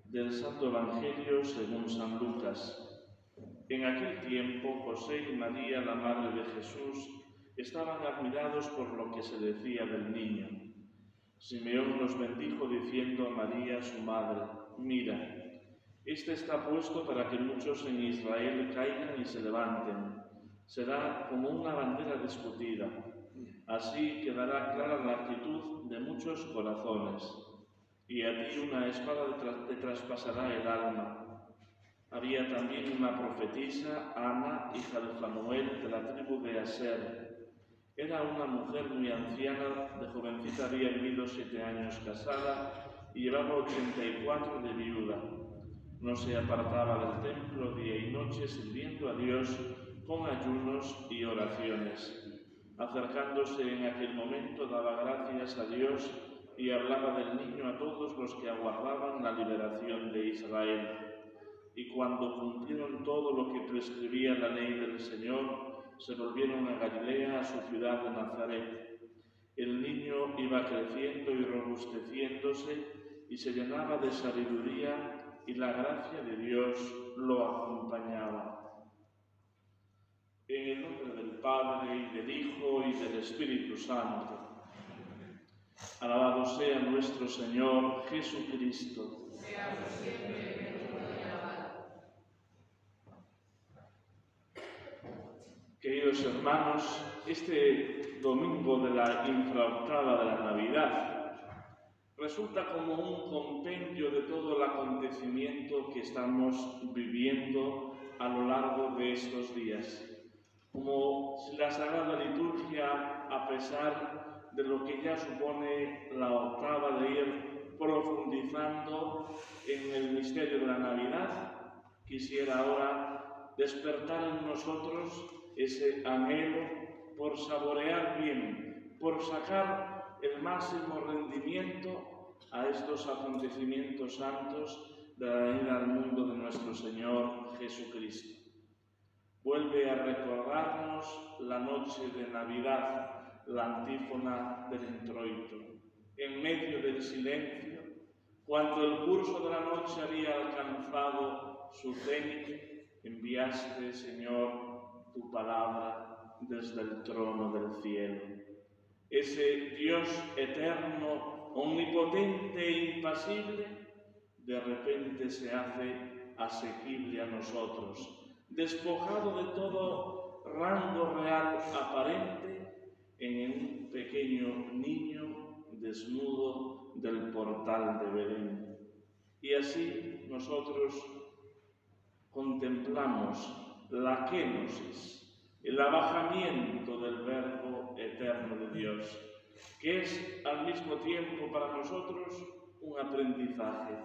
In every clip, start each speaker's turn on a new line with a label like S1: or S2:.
S1: Del Santo Evangelio según San Lucas. En aquel tiempo, José y María, la madre de Jesús, estaban admirados por lo que se decía del niño. Simeón los bendijo diciendo a María, su madre: «Mira, este está puesto para que muchos en Israel caigan y se levanten. Será como una bandera discutida. Así quedará clara la actitud de muchos corazones. Y a ti una espada te traspasará el alma». Había también una profetisa, Ana, hija de Fanuel, de la tribu de Aser. Era una mujer muy anciana, de jovencita había vivido 7 años casada y llevaba 84 de viuda. No se apartaba del templo día y noche sirviendo a Dios con ayunos y oraciones. Acercándose en aquel momento daba gracias a Dios y hablaba del niño a todos los que aguardaban la liberación de Israel. Y cuando cumplieron todo lo que prescribía la ley del Señor, se volvieron a Galilea, a su ciudad de Nazaret. El niño iba creciendo y robusteciéndose y se llenaba de sabiduría y la gracia de Dios lo acompañaba. En el nombre del Padre, y del Hijo, y del Espíritu Santo. Alabado sea nuestro Señor Jesucristo.
S2: Sea por siempre bendito y alabado.
S1: Queridos hermanos, este domingo de la infraoctava de la Navidad resulta como un compendio de todo el acontecimiento que estamos viviendo a lo largo de estos días. Como si la Sagrada Liturgia, a pesar de lo que ya supone la octava de ir profundizando en el misterio de la Navidad, quisiera ahora despertar en nosotros ese anhelo por saborear bien, por sacar el máximo rendimiento a estos acontecimientos santos de la venida al mundo de nuestro Señor Jesucristo. Vuelve a recordarnos la noche de Navidad, la antífona del introito. En medio del silencio, cuando el curso de la noche había alcanzado su cenit, enviaste, Señor, tu palabra desde el trono del cielo. Ese Dios eterno, omnipotente e impasible, de repente se hace asequible a nosotros, despojado de todo rango real aparente en un pequeño niño desnudo del portal de Belén. Y así nosotros contemplamos la kénosis, el abajamiento del Verbo eterno de Dios, que es al mismo tiempo para nosotros un aprendizaje,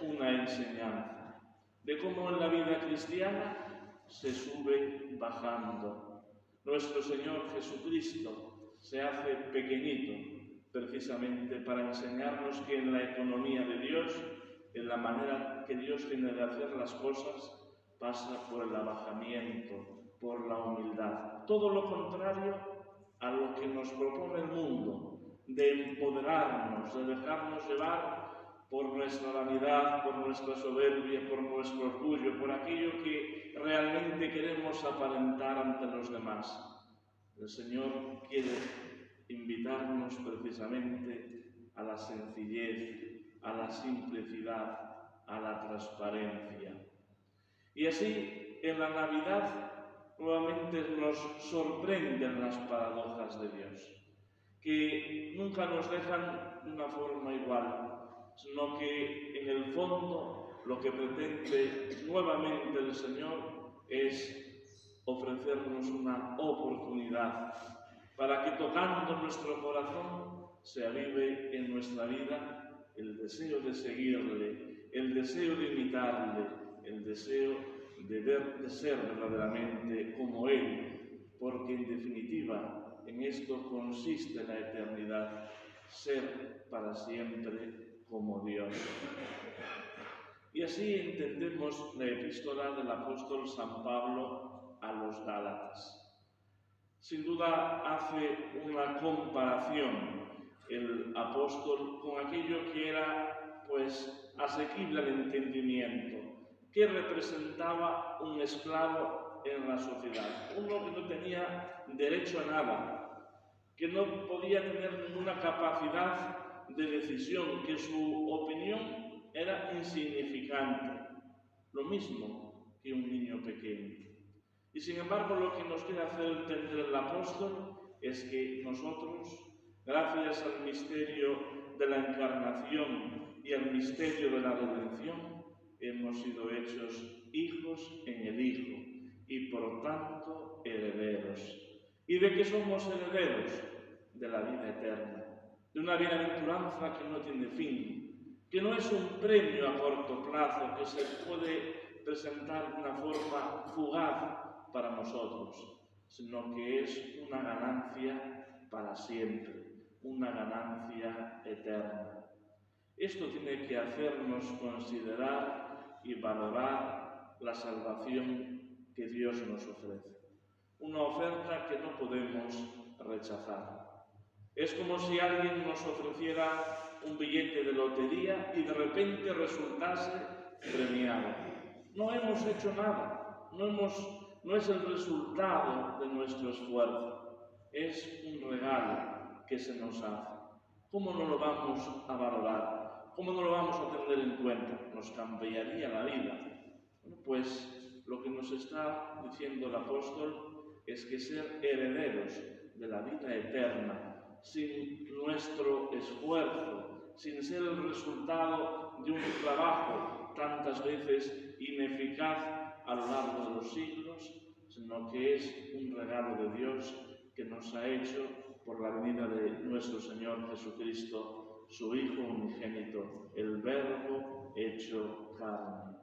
S1: una enseñanza, de cómo en la vida cristiana se sube bajando. Nuestro Señor Jesucristo se hace pequeñito, precisamente para enseñarnos que en la economía de Dios, en la manera que Dios tiene de hacer las cosas, pasa por el abajamiento, por la humildad. Todo lo contrario a lo que nos propone el mundo, de empoderarnos, de dejarnos llevar por nuestra vanidad, por nuestra soberbia, por nuestro orgullo, por aquello que realmente queremos aparentar ante los demás. El Señor quiere invitarnos precisamente a la sencillez, a la simplicidad, a la transparencia. Y así, en la Navidad, nuevamente nos sorprenden las paradojas de Dios, que nunca nos dejan de una forma igual, sino que en el fondo lo que pretende nuevamente el Señor es ofrecernos una oportunidad para que tocando nuestro corazón se avive en nuestra vida el deseo de seguirle, el deseo de imitarle, el deseo de ser verdaderamente como Él, porque en definitiva en esto consiste la eternidad, ser para siempre como Dios. Y así entendemos la epístola del apóstol San Pablo a los Gálatas. Sin duda hace una comparación el apóstol con aquello que era pues asequible al entendimiento. ¿Qué representaba un esclavo en la sociedad? Uno que no tenía derecho a nada, que no podía tener ninguna capacidad de decisión, que su opinión era insignificante, lo mismo que un niño pequeño. Y sin embargo, lo que nos quiere hacer entender el apóstol es que nosotros, gracias al misterio de la encarnación y al misterio de la redención, hemos sido hechos hijos en el Hijo y por tanto herederos. ¿Y de qué somos herederos? De la vida eterna, de una bienaventuranza que no tiene fin, que no es un premio a corto plazo que se puede presentar de una forma fugaz para nosotros, sino que es una ganancia para siempre, una ganancia eterna. Esto tiene que hacernos considerar y valorar la salvación que Dios nos ofrece. Una oferta que no podemos rechazar. Es como si alguien nos ofreciera un billete de lotería y de repente resultase premiado. No hemos hecho nada, no es el resultado de nuestro esfuerzo, es un regalo que se nos hace. ¿Cómo no lo vamos a valorar? ¿Cómo no lo vamos a tener en cuenta? Nos cambiaría la vida. Bueno, pues lo que nos está diciendo el apóstol es que ser herederos de la vida eterna, sin nuestro esfuerzo, sin ser el resultado de un trabajo tantas veces ineficaz a lo largo de los siglos, sino que es un regalo de Dios que nos ha hecho por la venida de nuestro Señor Jesucristo, su Hijo unigénito, el Verbo hecho carne.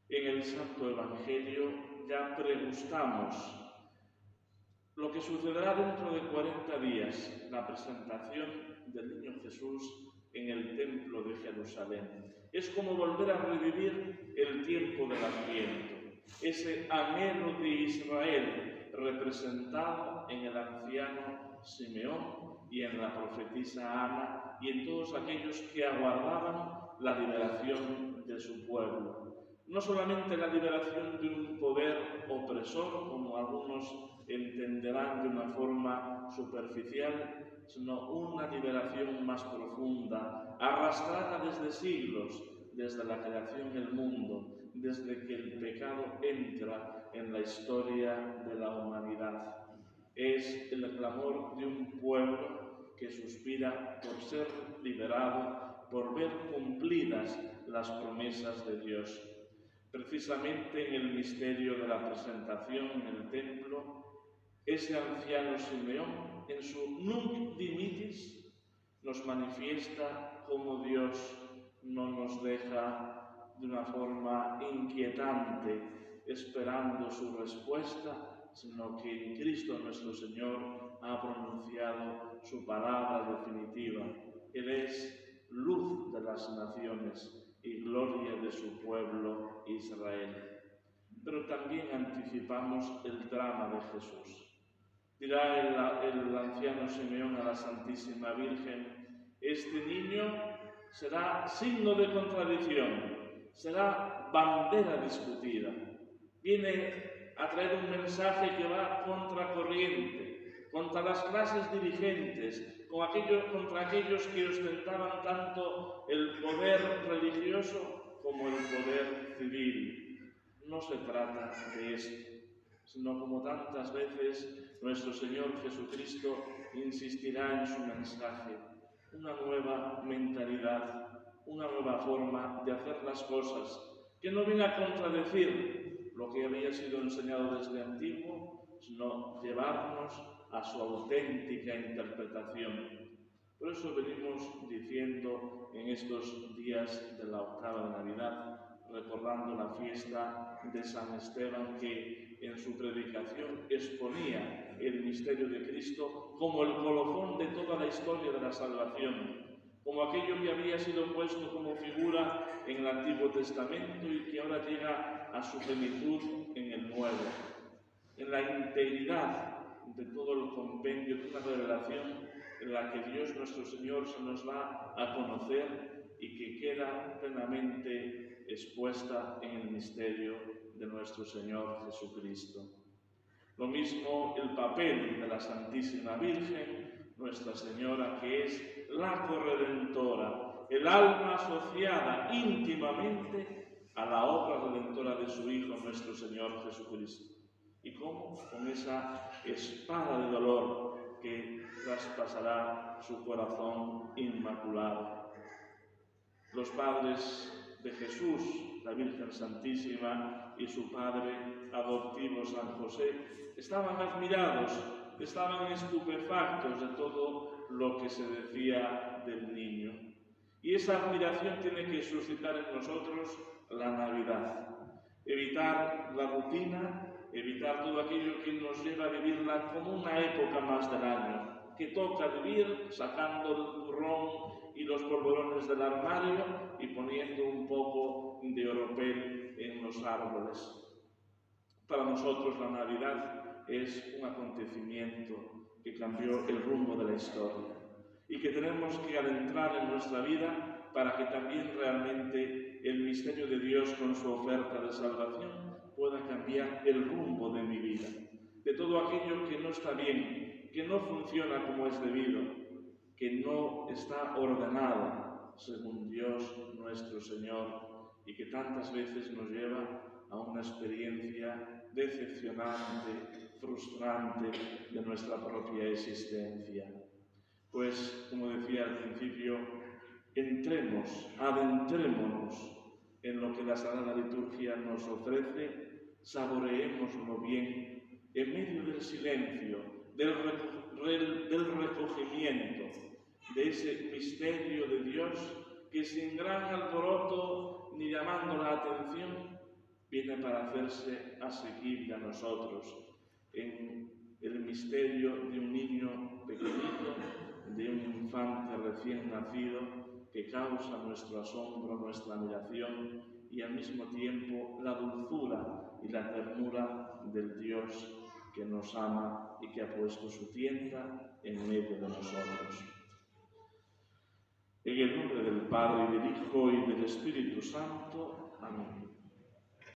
S1: En el Santo Evangelio ya pregustamos lo que sucederá dentro de 40 días, la presentación del niño Jesús en el templo de Jerusalén. Es como volver a revivir el tiempo del Adviento, ese anhelo de Israel representado en el anciano Simeón y en la profetisa Ana y en todos aquellos que aguardaban la liberación de su pueblo. No solamente la liberación de un poder opresor, como algunos entenderán de una forma superficial, sino una liberación más profunda, arrastrada desde siglos, desde la creación del mundo, desde que el pecado entra en la historia de la humanidad. Es el clamor de un pueblo que suspira por ser liberado, por ver cumplidas las promesas de Dios. Precisamente en el misterio de la presentación en el templo, ese anciano Simeón, en su Nunc Dimittis, nos manifiesta cómo Dios no nos deja de una forma inquietante esperando su respuesta, sino que en Cristo nuestro Señor ha pronunciado su palabra definitiva. Él es luz de las naciones y gloria de su pueblo Israel. Pero también anticipamos el drama de Jesús. Dirá el anciano Simeón a la Santísima Virgen: este niño será signo de contradicción, será bandera discutida. Viene a traer un mensaje que va contracorriente, contra las clases dirigentes, contra aquellos que ostentaban tanto el poder religioso como el poder civil. No se trata de esto, sino como tantas veces nuestro Señor Jesucristo insistirá en su mensaje, una nueva mentalidad, una nueva forma de hacer las cosas, que no viene a contradecir lo que había sido enseñado desde antiguo, sino llevarnos a su auténtica interpretación. Por eso venimos diciendo en estos días de la octava de Navidad, recordando la fiesta de San Esteban, que en su predicación exponía el misterio de Cristo como el colofón de toda la historia de la salvación, como aquello que había sido puesto como figura en el Antiguo Testamento y que ahora llega a su plenitud en el Nuevo, en la integridad de todo el compendio de una revelación en la que Dios nuestro Señor se nos va a conocer y que queda plenamente expuesta en el misterio de nuestro Señor Jesucristo. Lo mismo el papel de la Santísima Virgen, Nuestra Señora, que es la corredentora, el alma asociada íntimamente a la obra redentora de su Hijo, nuestro Señor Jesucristo. Y cómo con esa espada de dolor que traspasará su corazón inmaculado. Los padres de Jesús, la Virgen Santísima y su padre adoptivo San José, estaban admirados, estaban estupefactos de todo lo que se decía del niño. Y esa admiración tiene que suscitar en nosotros la Navidad. Evitar la rutina, evitar todo aquello que nos lleva a vivirla como una época más del año, que toca vivir sacando el turrón y los polvorones del armario y poniendo un poco de oropel en los árboles. Para nosotros la Navidad es un acontecimiento que cambió el rumbo de la historia y que tenemos que adentrar en nuestra vida para que también realmente el misterio de Dios con su oferta de salvación pueda cambiar el rumbo de mi vida, de todo aquello que no está bien, que no funciona como es debido, que no está ordenado según Dios nuestro Señor y que tantas veces nos lleva a una experiencia decepcionante, frustrante de nuestra propia existencia. Pues, como decía al principio, adentrémonos en lo que la Sagrada Liturgia nos ofrece, saboreémoslo bien en medio del silencio, del recogimiento, de ese misterio de Dios que sin gran alboroto ni llamando la atención viene para hacerse asequible a nosotros en el misterio de un niño pequeñito, de un infante recién nacido que causa nuestro asombro, nuestra admiración y al mismo tiempo la dulzura y la ternura del Dios que nos ama y que ha puesto su tienda en medio de nosotros. En el nombre del Padre, y del Hijo, y del Espíritu Santo. Amén.